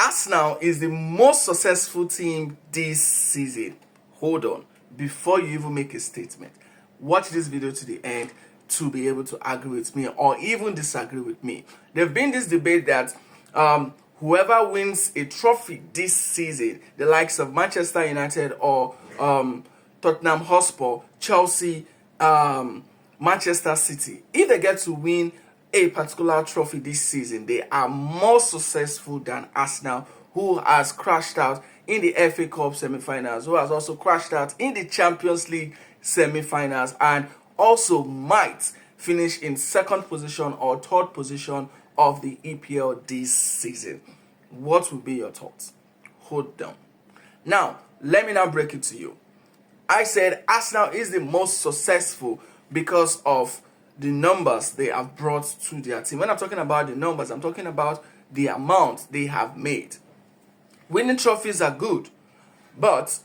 Arsenal is the most successful team this season. Hold on. Before you even make a statement, watch this video to the end to be able to agree with me or even disagree with me. There's been this debate that whoever wins a trophy this season, the likes of Manchester United or Tottenham Hotspur, Chelsea, Manchester City, if they get to win a particular trophy this season, they are more successful than Arsenal, who has crashed out in the FA Cup semi-finals, who has also crashed out in the Champions League semi-finals, and also might finish in second position or third position of the EPL this season. What will be your thoughts? Hold down. Now, let me now break it to you. I said Arsenal is the most successful because of the numbers they have brought to their team. When I'm talking about the numbers, I'm talking about the amount they have made. Winning trophies are good, but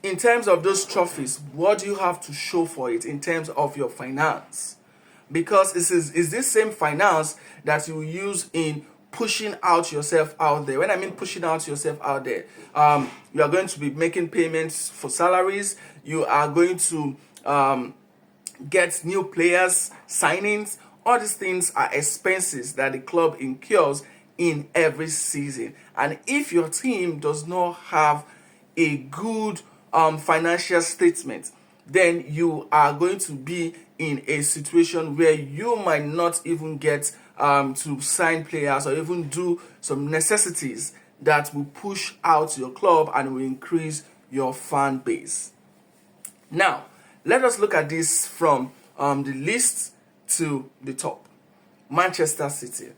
in terms of those trophies, what do you have to show for it in terms of your finance? Because is this same finance that you use in pushing out yourself out there. When I mean pushing out yourself out there, you are going to be making payments for salaries. You are going to get new players, signings. All these things are expenses that the club incurs in every season. And if your team does not have a good financial statement, then you are going to be in a situation where you might not even get to sign players or even do some necessities that will push out your club and will increase your fan base. Now, let us look at this from the least to the top. Manchester City.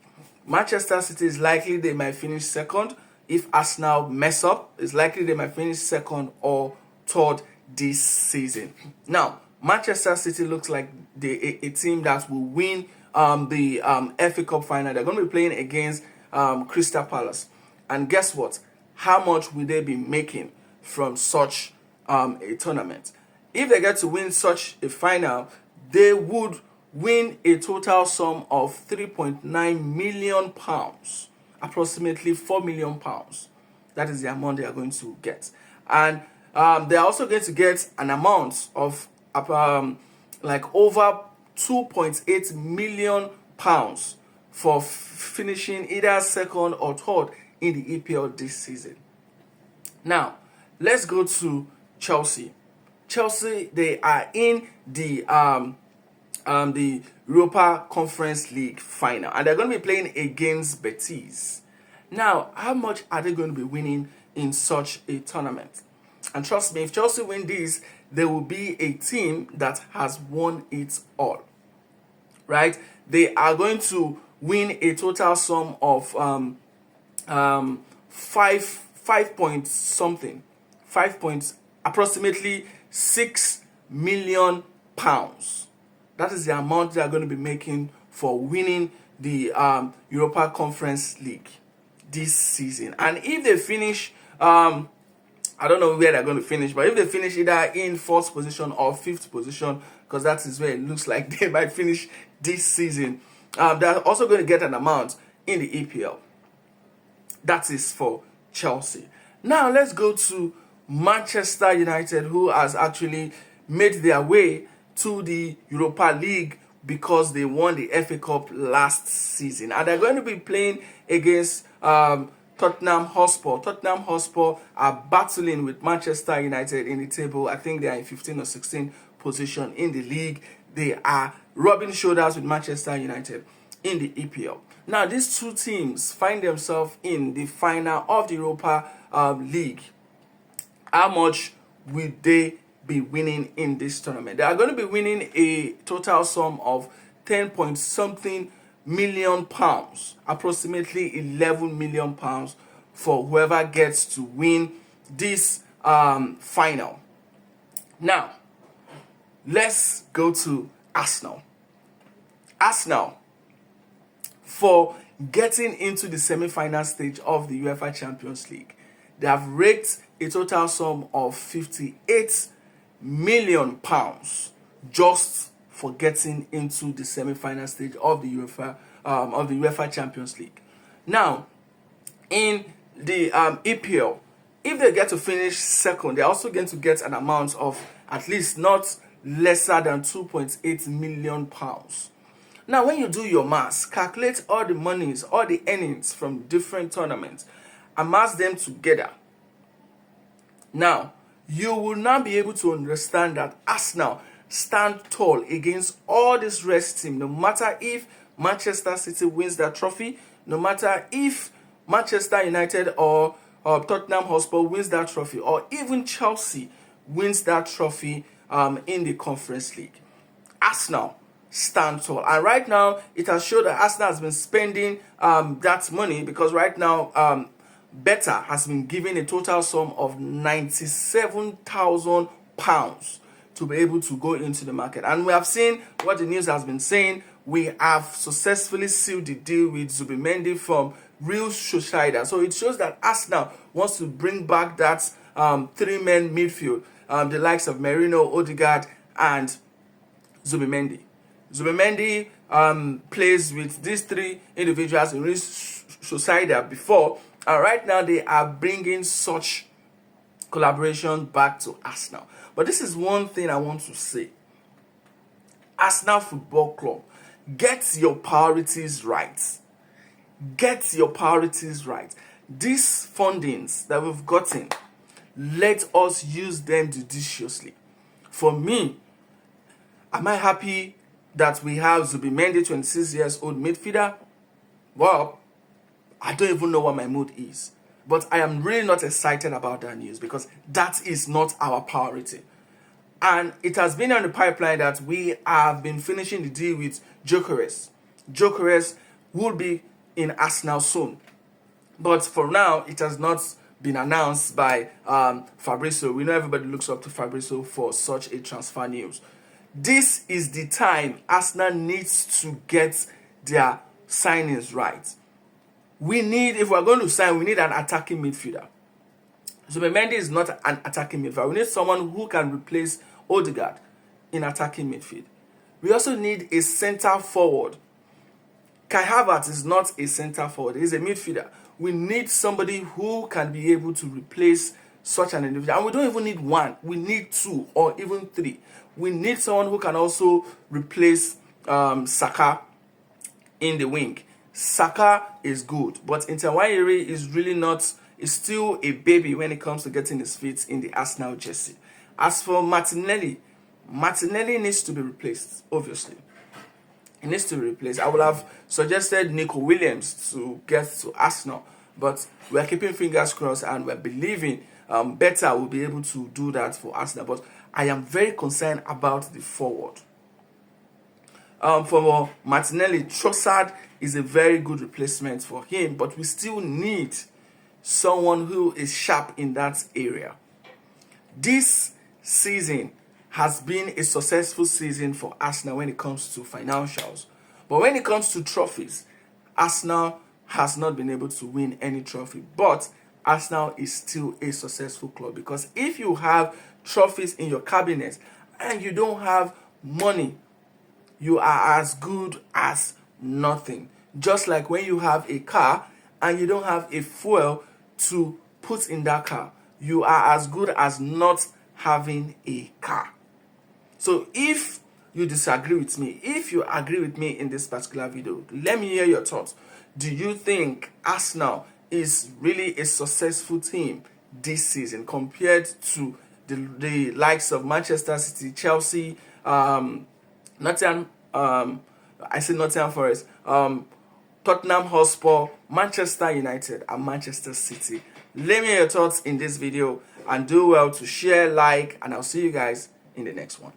Manchester City is likely they might finish second. If Arsenal mess up, it's likely they might finish second or third this season. Now, Manchester City looks like a team that will win the FA Cup final. They're going to be playing against Crystal Palace. And guess what? How much will they be making from such a tournament? If they get to win such a final, they would win a total sum of £3.9 million, approximately £4 million. That is the amount they are going to get. And they are also going to get an amount of like over £2.8 million for finishing either second or third in the EPL this season. Now, let's go to Chelsea. Chelsea, they are in the Europa Conference League final, and they're going to be playing against Betis. Now, how much are they going to be winning in such a tournament? And trust me, if Chelsea win this, they will be a team that has won it all. Right? They are going to win a total sum of approximately £6 million. That is the amount they are going to be making for winning the Europa Conference League this season. And if they finish, I don't know where they're going to finish, but if they finish either in fourth position or fifth position, because that is where it looks like they might finish this season, they're also going to get an amount in the EPL. That is for Chelsea. Now let's go to Manchester United, who has actually made their way to the Europa League because they won the FA Cup last season. And they're going to be playing against Tottenham Hotspur. Tottenham Hotspur are battling with Manchester United in the table. I think they are in 15 or 16 position in the league. They are rubbing shoulders with Manchester United in the EPL. Now, these two teams find themselves in the final of the Europa League. How much will they be winning in this tournament? They are going to be winning a total sum of 10 point something million pounds, approximately £11 million for whoever gets to win this final. Now, let's go to Arsenal. Arsenal, for getting into the semi-final stage of the UEFA Champions League, they have raked a total sum of £58 million just for getting into the semi-final stage of the UEFA Champions League. Now, in the EPL, if they get to finish second, they're also going to get an amount of at least not lesser than £2.8 million. Now, when you do your maths, calculate all the monies, all the earnings from different tournaments, amass them together. Now, you will now be able to understand that Arsenal stand tall against all this rest team, no matter if Manchester City wins that trophy, no matter if Manchester United or Tottenham Hotspur wins that trophy, or even Chelsea wins that trophy in the Conference League. Arsenal stand tall. And right now, it has showed that Arsenal has been spending that money, because right now, Beta has been given a total sum of £97,000 to be able to go into the market. And we have seen what the news has been saying. We have successfully sealed the deal with Zubimendi from Real Sociedad. So it shows that Arsenal wants to bring back that three-man midfield, the likes of Merino, Odegaard, and Zubimendi. Zubimendi plays with these three individuals in Real Sociedad before, and right now they are bringing such collaboration back to Arsenal. But this is one thing I want to say. Arsenal Football Club, get your priorities right. Get your priorities right. These fundings that we've gotten, let us use them judiciously. For me, am I happy that we have Zubimendi, 26 years old midfielder? Well, I don't even know what my mood is. But I am really not excited about that news, because that is not our priority. And it has been on the pipeline that we have been finishing the deal with Gyökeres. Gyökeres will be in Arsenal soon. But for now, it has not been announced by Fabrizio. We know everybody looks up to Fabrizio for such a transfer news. This is the time Arsenal needs to get their signings right. We need, if we're going to sign, we need an attacking midfielder. Zubimendi is not an attacking midfielder. We need someone who can replace Odegaard in attacking midfield. We also need a center forward. Kai Havertz is not a center forward. He's a midfielder. We need somebody who can be able to replace such an individual. And we don't even need one. We need two or even three. We need someone who can also replace Saka in the wing. Saka is good, but Ntawayere is really not, is still a baby when it comes to getting his feet in the Arsenal jersey. As for Martinelli, Martinelli needs to be replaced, obviously. He needs to be replaced. I would have suggested Nico Williams to get to Arsenal, but we're keeping fingers crossed and we're believing Beta will be able to do that for Arsenal. But I am very concerned about the forward. For Martinelli, Trossard is a very good replacement for him, but we still need someone who is sharp in that area. This season has been a successful season for Arsenal when it comes to financials. But when it comes to trophies, Arsenal has not been able to win any trophy. But Arsenal is still a successful club, because if you have trophies in your cabinet and you don't have money, you are as good as nothing. Just like when you have a car and you don't have a fuel to put in that car, you are as good as not having a car. So if you disagree with me, if you agree with me in this particular video, let me hear your thoughts. Do you think Arsenal is really a successful team this season compared to the likes of Manchester City, Chelsea, Nottingham Forest, Tottenham Hotspur, Manchester United, and Manchester City? Let me hear your thoughts in this video, and do well to share, like, and I'll see you guys in the next one.